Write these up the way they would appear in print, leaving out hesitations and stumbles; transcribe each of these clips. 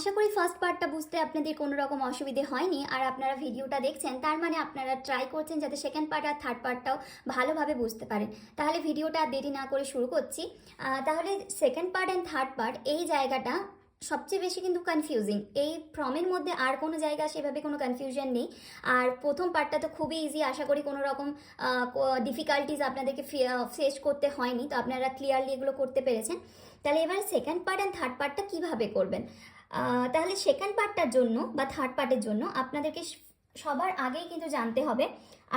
আশা করি ফার্স্ট পার্টটা বুঝতে আপনাদের কোনো রকম অসুবিধে হয়নি। আর আপনারা ভিডিওটা দেখছেন তার মানে আপনারা ট্রাই করছেন যাতে সেকেন্ড পার্ট আর থার্ড পার্টটাও ভালোভাবে বুঝতে পারেন। তাহলে ভিডিওটা আর দেরি না করে শুরু করছি। তাহলে second part and third part এই জায়গাটা সবচেয়ে বেশি কিন্তু কনফিউজিং। এই ফর্মের মধ্যে আর কোনো জায়গা সেভাবে কোনো কনফিউশন নেই। আর প্রথম পার্টটা তো খুবই ইজি, আশা করি কোনো রকম ডিফিকাল্টিজ আপনাদেরকে ফেস করতে হয়নি, তো আপনারা ক্লিয়ারলি এগুলো করতে পেরেছেন। তাহলে এবার সেকেন্ড পার্ট অ্যান্ড থার্ড পার্টটা কীভাবে করবেন। তাহলে সেকেন্ড পার্টটার জন্য বা থার্ড পার্টের জন্য আপনাদেরকে সবার আগেই কিন্তু জানতে হবে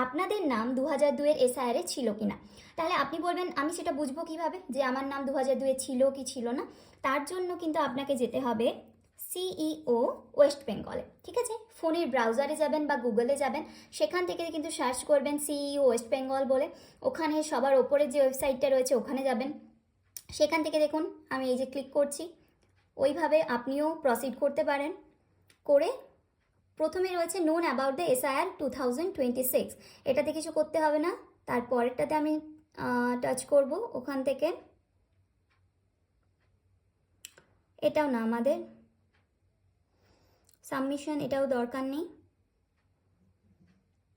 আপনাদের নাম 2002-এর এসআইআরে ছিল কিনা। তাহলে আপনি বলবেন আমি সেটা বুঝবো কিভাবে যে আমার নাম 2002-এ ছিল কি ছিল না। তার জন্য কিন্তু আপনাকে যেতে হবে সিইও ওয়েস্ট বেঙ্গলে। ঠিক আছে, ফোনের ব্রাউজারে যাবেন বা গুগলে যাবেন, সেখান থেকে কিন্তু সার্চ করবেন সিইও ওয়েস্ট বেঙ্গল বলে। ওখানে সবার ওপরে যে ওয়েবসাইটটা রয়েছে ওখানে যাবেন। সেখান থেকে দেখুন আমি এই যে ক্লিক করছি, ওইভাবে আপনিও প্রসিড করতে পারেন। করে প্রথমে রয়েছে নোন অ্যাবাউট দ্য এসআইআর 2026, এটাতে কিছু করতে হবে না। তারপরেরটাতে আমি টাচ করব, ওখান থেকে এটাও না, আমাদের সাবমিশন এটাও দরকার নেই।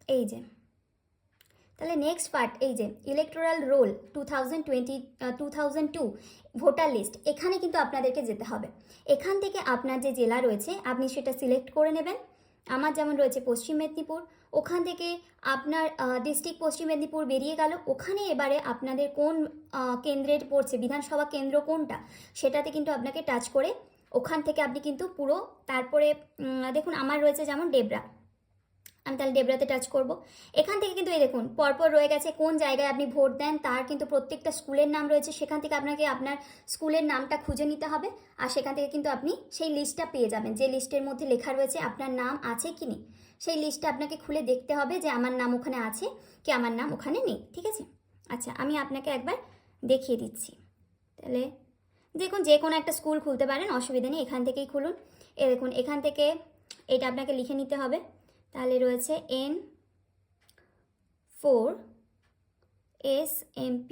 এই যে তাহলে নেক্সট পার্ট, এই যে ইলেকটোরাল রোল 2002 ভোটার লিস্ট, এখানে কিন্তু আপনাদেরকে যেতে হবে। এখান থেকে আপনার যে জেলা রয়েছে আপনি সেটা সিলেক্ট করে নেবেন। আমার যেমন রয়েছে পশ্চিম মেদিনীপুর, ওখান থেকে আপনার ডিস্ট্রিক্ট পশ্চিম মেদিনীপুর বেরিয়ে গেল। ওখানে এবারে আপনাদের কোন কেন্দ্রের পড়ছে, বিধানসভা কেন্দ্র কোনটা, সেটাতে কিন্তু আপনাকে টাচ করে ওখান থেকে আপনি কিন্তু পুরো, তারপরে দেখুন আমার রয়েছে যেমন ডেবরা, আমি তাহলে ডেবরাতে টাচ করব। এখান থেকে কিন্তু এই দেখুন পরপর রয়ে গেছে কোন জায়গায় আপনি ভোট দেন, তার কিন্তু প্রত্যেকটা স্কুলের নাম রয়েছে। সেখান থেকে আপনাকে আপনার স্কুলের নামটা খুঁজে নিতে হবে, আর সেখান থেকে কিন্তু আপনি সেই লিস্টটা পেয়ে যাবেন, যে লিস্টের মধ্যে লেখা রয়েছে আপনার নাম আছে কি নেই। সেই লিস্টটা আপনাকে খুলে দেখতে হবে যে আমার নাম ওখানে আছে কি আমার নাম ওখানে নেই। ঠিক আছে, আচ্ছা আমি আপনাকে একবার দেখিয়ে দিচ্ছি। তাহলে দেখুন যে কোনো একটা স্কুল খুলতে পারেন, অসুবিধা নেই, এখান থেকেই খুলুন। দেখুন এখান থেকে এটা আপনাকে লিখে নিতে হবে। তাহলে রয়েছে N4SMP,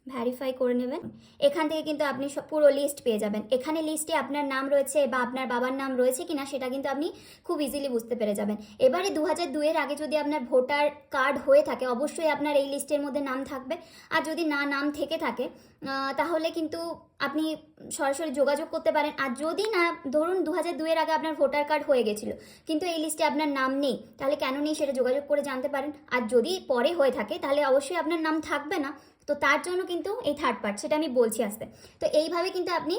ভ্যারিফাই করে নেবেন। এখান থেকে কিন্তু আপনি পুরো লিস্ট পেয়ে যাবেন। এখানে লিস্টে আপনার নাম রয়েছে বা আপনার বাবার নাম রয়েছে কিনা সেটা কিন্তু আপনি খুব ইজিলি বুঝতে পেরে যাবেন। এবারে 2002-এর আগে যদি আপনার ভোটার কার্ড হয়ে থাকে অবশ্যই আপনার এই লিস্টের মধ্যে নাম থাকবে। আর যদি না নাম থেকে থাকে তাহলে কিন্তু আপনি সরাসরি যোগাযোগ করতে পারেন। আর যদি না, ধরুন 2002-এর আগে আপনার ভোটার কার্ড হয়ে গেছিলো কিন্তু এই লিস্টে আপনার নাম নেই, তাহলে কেন নেই সেটা যোগাযোগ করে জানতে পারেন। আর যদি পরে হয়ে থাকে তাহলে অবশ্যই আপনার নাম থাকবে না, তো তার জন্য কিন্তু এই থার্ড পার্ট, সেটা আমি বলছি আসতে। তো এইভাবে কিন্তু আপনি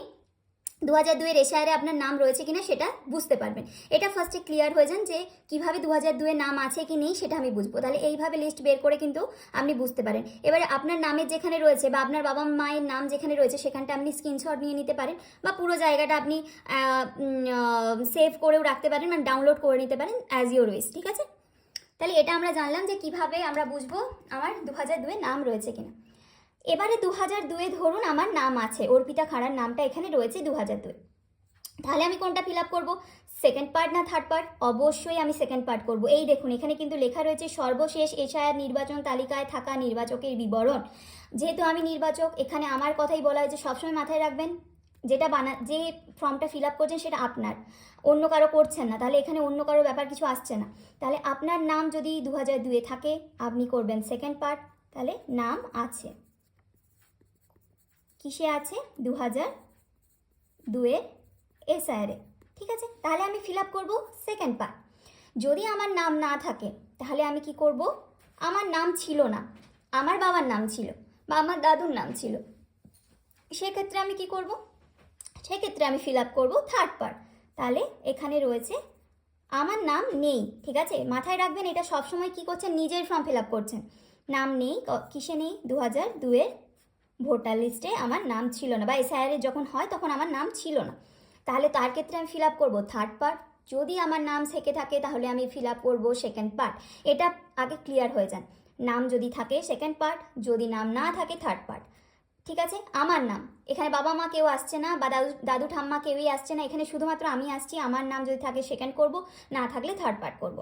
2002-এর এসআইআরে আপনার নাম রয়েছে কিনা সেটা বুঝতে পারবেন। এটা ফার্স্টে ক্লিয়ার হয়ে যান যে কীভাবে 2002-এর নাম আছে কি নেই সেটা আমি বুঝবো। তাহলে এইভাবে লিস্ট বের করে কিন্তু আপনি বুঝতে পারেন। এবারে আপনার নামের যেখানে রয়েছে বা আপনার বাবা মায়ের নাম যেখানে রয়েছে সেখানটা আপনি স্ক্রিনশট নিয়ে নিতে পারেন, বা পুরো জায়গাটা আপনি সেভ করেও রাখতে পারেন, মানে ডাউনলোড করে নিতে পারেন অ্যাজ ইউর উইশ। ঠিক আছে, তাহলে এটা আমরা জানলাম যে কিভাবে আমরা বুঝবো আমার 2002-এ নাম রয়েছে কিনা। এবারে 2002-এ ধরুন আমার নাম আছে, অর্পিতা খাড়ার নামটা এখানে রয়েছে 2002-এ, তাহলে আমি কোনটা ফিল আপ করবো, সেকেন্ড পার্ট না থার্ড পার্ট? অবশ্যই আমি সেকেন্ড পার্ট করব। এই দেখুন এখানে কিন্তু লেখা রয়েছে সর্বশেষ এসআইআর নির্বাচন তালিকায় থাকা নির্বাচকের বিবরণ। যেহেতু আমি নির্বাচক, এখানে আমার কথাই বলা হয়েছে, সবসময় মাথায় রাখবেন যেটা যে ফর্মটা ফিল আপ করছেন সেটা আপনার, অন্য কারো করছেন না, তাহলে এখানে অন্য কারো ব্যাপার কিছু আসছে না। তাহলে আপনার নাম যদি 2002-এ থাকে আপনি করবেন সেকেন্ড পার্ট। তাহলে নাম আছে, কিসে আছে, 2002-এর এসআইআরে। ঠিক আছে, তাহলে আমি ফিল আপ করবো সেকেন্ড পার্ট। যদি আমার নাম না থাকে তাহলে আমি কি করব, আমার নাম ছিল না, আমার বাবার নাম ছিল বা আমার দাদুর নাম ছিল, সেক্ষেত্রে আমি কি করব, সেক্ষেত্রে আমি ফিল আপ করবো থার্ড পার্ট। তাহলে এখানে রয়েছে আমার নাম নেই। ঠিক আছে, মাথায় রাখবেন এটা সবসময় কি করছেন, নিজের ফর্ম ফিল আপ করছেন, নাম নেই, কিসে নেই, 2002-এর ভোটার লিস্টে আমার নাম ছিল না, বা এসআইআর যখন হয় তখন আমার নাম ছিল না, তাহলে তার ক্ষেত্রে আমি ফিল আপ করবো থার্ড পার্ট। যদি আমার নাম থেকে থাকে তাহলে আমি ফিল আপ করবো সেকেন্ড পার্ট। এটা আগে ক্লিয়ার হয়ে যান, নাম যদি থাকে সেকেন্ড পার্ট, যদি নাম না থাকে থার্ড পার্ট। ঠিক আছে, আমার নাম, এখানে বাবা মা কেউ আসছে না বা দাদু ঠাম্মা কেউই আসছে না, এখানে শুধুমাত্র আমি আসছি। আমার নাম যদি থাকে সেকেন্ড করব, না থাকলে থার্ড পার্ট করব।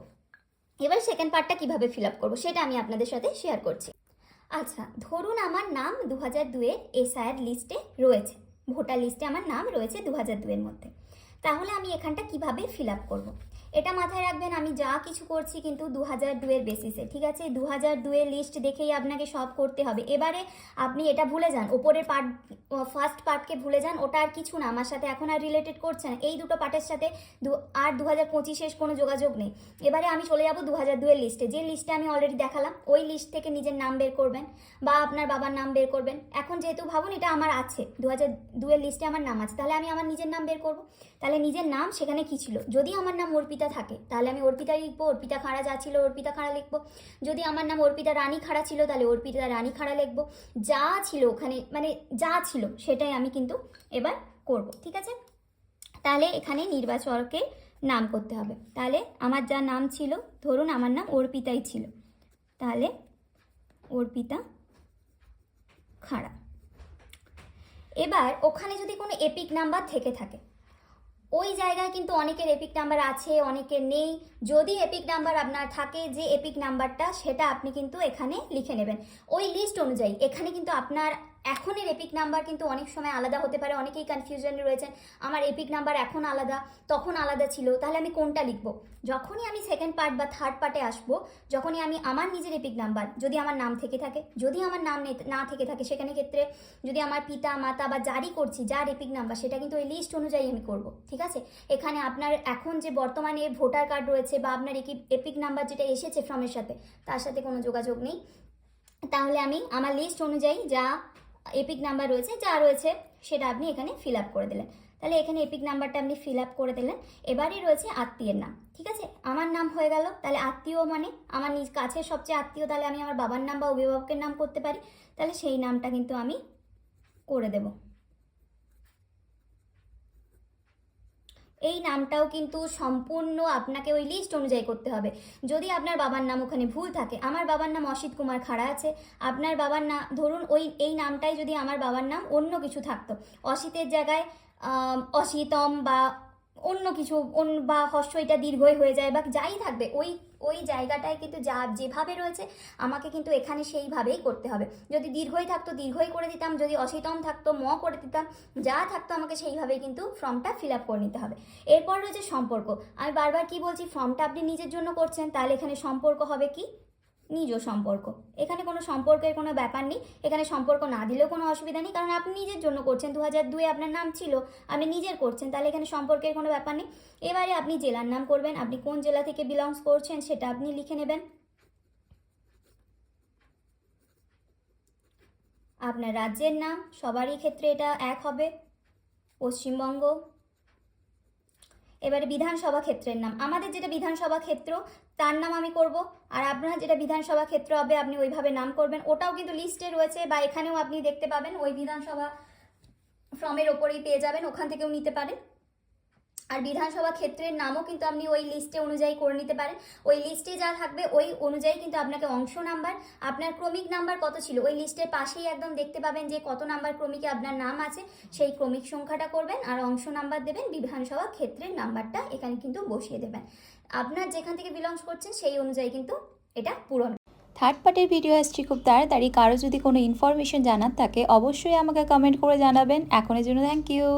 এবার সেকেন্ড পার্টটা কীভাবে ফিল আপ করবো সেটা আমি আপনাদের সাথে শেয়ার করছি। আচ্ছা, ধরুন আমার নাম 2002-এর এসআইআর লিস্টে রয়েছে, ভোটার লিস্টে আমার নাম রয়েছে 2002-এর মধ্যে। তাহলে আমি এখানটা কিভাবে ফিল আপ করবো, এটা মাথায় রাখবেন। আমি যা কিছু করছি কিন্তু 2002-এর বেসিসে, ঠিক আছে? 2002-এর লিস্ট দেখেই আপনাকে সব করতে হবে। এবারে আপনি এটা ভুলে যান, ওপরের পার্ট, ফার্স্ট পার্টকে ভুলে যান, ওটা আর কিছু না, আমার সাথে এখন আর রিলেটেড করছে না। এই দুটো পার্টের সাথে আর 2025-এর কোনো যোগাযোগ নেই। এবারে আমি চলে যাবো 2002-এর লিস্টে, যে লিস্টে আমি অলরেডি দেখালাম। ওই লিস্ট থেকে নিজের নাম বের করবেন বা আপনার বাবার নাম বের করবেন। এখন যেহেতু ভাবুন এটা আমার আছে, 2002-এর লিস্টে আমার নাম আছে, তাহলে আমি আমার নিজের নাম বের করবো। তাহলে নিজের নাম সেখানে কী ছিল, যদি আমার নাম অর্পিতা থাকে তাহলে আমি অর্পিতাই লিখবো, অর্পিতা খাড়া যা ছিল অর্পিতা খাড়া লিখবো। যদি আমার নাম অর্পিতা রানী খাড়া ছিল তাহলে অর্পিতা রানী খাড়া লিখবো। যা ছিল ওখানে, মানে যা ছিল সেটাই আমি কিন্তু এবার করব, ঠিক আছে? তাহলে এখানে নির্বাচককে নাম করতে হবে। তাহলে আমার যা নাম ছিল, ধরুন আমার নাম অর্পিতাই ছিল, তাহলে অর্পিতা খাড়া। এবার ওখানে যদি কোনো এপিক নাম্বার থেকে থাকে, ওই জায়গায় কিন্তু অনেকের এপিক নাম্বার আছে, অনেকের নেই। যদি এপিক নাম্বার আপনার থাকে, যে এপিক নাম্বারটা সেটা আপনি কিন্তু এখানে লিখে নেবেন ওই লিস্ট অনুযায়ী। এখানে কিন্তু আপনার এখনের এপিক নাম্বার কিন্তু অনেক সময় আলাদা হতে পারে, অনেকেই কনফিউশনে রয়েছেন, আমার এপিক নাম্বার এখন আলাদা তখন আলাদা ছিল, তাহলে আমি কোনটা লিখব? যখনই আমি সেকেন্ড পার্ট বা থার্ড পার্টে আসবো, যখনই আমি আমার নিজের এপিক নাম্বার, যদি আমার নাম থেকে থাকে, যদি আমার নাম না থেকে থাকে, সেখানে ক্ষেত্রে যদি আমার পিতা মাতা বা জারি করছি যার এপিক নাম্বার, সেটা কিন্তু ওই লিস্ট অনুযায়ী আমি করব, ঠিক আছে? এখানে আপনার এখন যে বর্তমানে ভোটার কার্ড রয়েছে বা আপনার এপিক নাম্বার যেটা এসেছে ফর্মের সাথে, তার সাথে কোনো যোগাযোগ নেই। তাহলে আমি আমার লিস্ট অনুযায়ী যা এপিক নাম্বার রয়েছে, যা রয়েছে সেটা আপনি এখানে ফিল আপ করে দিলেন। তাহলে এখানে এপিক নাম্বারটা আপনি ফিল আপ করে দিলেন। এবারে রয়েছে আত্মীয়ের নাম, ঠিক আছে? আমার নাম হয়ে গেল, তাহলে আত্মীয় মানে আমার নিজ কাছের সবচেয়ে আত্মীয়, তাহলে আমি আমার বাবার নাম বা অভিভাবকের নাম করতে পারি, তাহলে সেই নামটা কিন্তু আমি করে দেব। এই নামটাও কিন্তু সম্পূর্ণ আপনাকে ওই লিস্ট অনুযায়ী করতে হবে। যদি আপনার বাবার নাম ওখানে ভুল থাকে, আমার বাবার নাম অসিত কুমার খাড়া আছে, আপনার বাবার নাম ধরুন এই নামটাই যদি আমার বাবার নাম অন্য কিছু থাকতো, অসিতের জায়গায় অসিতম বা অন্য কিছু, বা হর্ষ এটা দীর্ঘই হয়ে যায় বা যাই থাকবে, ওই জায়গাটায় কিন্তু যা যেভাবে রয়েছে আমাকে কিন্তু এখানে সেইভাবেই করতে হবে। যদি দীর্ঘই থাকতো দীর্ঘই করে দিতাম, যদি অসিতম থাকতো ম করে দিতাম, যা থাকতো আমাকে সেইভাবেই কিন্তু ফর্মটা ফিল আপ করে নিতে হবে। এরপর রয়েছে সম্পর্ক। আমি বারবার কি বলছি, ফর্মটা আপনি নিজের জন্য করছেন, তাহলে এখানে সম্পর্ক হবে কি, নিজ সম্পর্ক। এখানে কোনো সম্পর্কের কোনো ব্যাপার নেই, এখানে সম্পর্ক না দিলেও কোনো অসুবিধা নেই, কারণ আপনি নিজের জন্য করছেন, 2002-এ আপনার নাম ছিল, আপনি নিজের করছেন, তাহলে এখানে সম্পর্কের কোনো ব্যাপার নেই। এবারে আপনি জেলার নাম করবেন, আপনি কোন জেলা থেকে বিলংস করছেন সেটা আপনি লিখে নেবেন। আপনার রাজ্যের নাম, সবারই ক্ষেত্রে এটা এক হবে, পশ্চিমবঙ্গ। এবারে বিধানসভা ক্ষেত্রের নাম, আমাদের যেটা বিধানসভা ক্ষেত্র তার নাম আমি করব, আর আপনার যেটা বিধানসভা ক্ষেত্র হবে আপনি ওইভাবে নাম করবেন। ওটাও কিন্তু লিস্টে রয়েছে বা এখানেও আপনি দেখতে পাবেন, ওই বিধানসভা ফর্মের ওপরেই পেয়ে যাবেন, ওখান থেকেও নিতে পারেন। আর বিধানসভা ক্ষেত্রের নামও কিন্তু আপনি ওই লিস্টে অনুযায়ী করে নিতে পারেন। ওই লিস্টে যা থাকবে ওই অনুযায়ী কিন্তু আপনাকে অংশ নাম্বার, আপনার ক্রমিক নাম্বার কত ছিল ওই লিস্টের পাশেই একদম দেখতে পাবেন যে কত নাম্বার ক্রমিকে আপনার নাম আছে, সেই ক্রমিক সংখ্যাটা করবেন আর অংশ নাম্বার দেবেন, বিধানসভা ক্ষেত্রের নাম্বারটা এখানে কিন্তু বসিয়ে দেবেন। আপনার যেখান থেকে বিলংস করছেন সেই অনুযায়ী কিন্তু এটা পূরণ। থার্ড পার্টের ভিডিও আসছি খুব তাড়াতাড়ি। কারো যদি কোনো ইনফরমেশন জানার থাকে অবশ্যই আমাকে কমেন্ট করে জানাবেন। এখনের জন্য থ্যাংক ইউ।